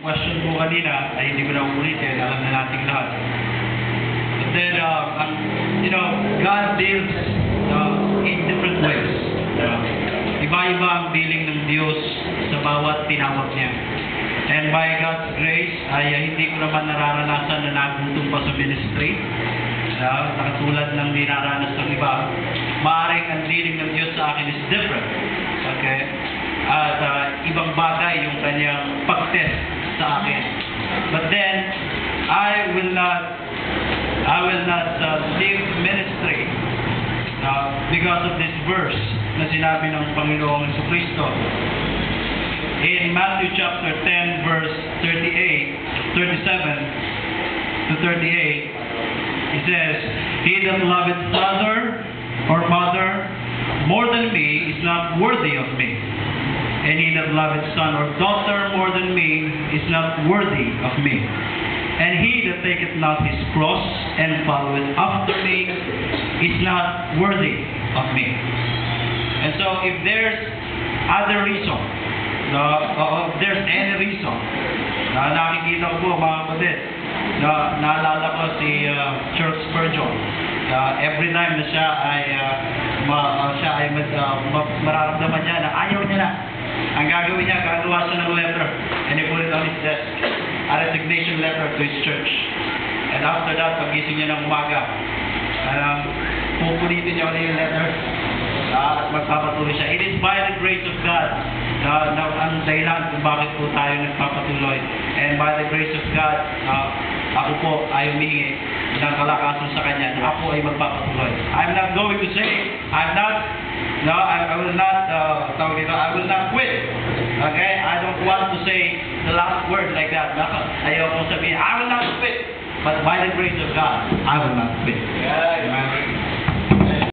question ko kanina ay hindi ko na ulitin, alam na nating lahat. But then, God deals in different ways. Iba-iba ang dealing ng Diyos sa bawat tinawag niya. And by God's grace, ay hindi ko naman nararanasan na nagutom pa sa ministry. Nakatulad ng dinaranas ng iba. Maaaring ang dealing ng Diyos sa akin is different. Okay? At ibang bagay yung kanyang pag-test sa akin. But then, I will not leave ministry because of this verse na sinabi ng Panginoong Jesucristo. In Matthew chapter 10 verse 37 to 38, it says, "He that loveth father or mother more than me is not worthy of me. And he that loveth son or daughter more than me is not worthy of me. And he that taketh not his cross and followeth after me is not worthy of me." And so if there's other reason, if there's any reason na nakikita ko po mga kapatid, na naalala ko si Charles Spurgeon, every time na siya ay mararamdaman niya na ayaw niya na, ang gagawin niya, gagawa siya ng letter and he put it on his desk, a resignation letter to his church. And after that, pagising niya ng umaga, pupulitin niya ulit yung letter at magpapatuloy siya. It is by the grace of God na ang dahilan kung bakit po tayo nagpapatuloy. And by the grace of God, ako po ay humingi ng kalakasan sa Kanya na ako ay magpapatuloy. I'm not going to say, I will not quit. Okay? I don't want to say the last word like that. Ayaw ko sabihin, I will not quit. But by the grace of God, I will not quit.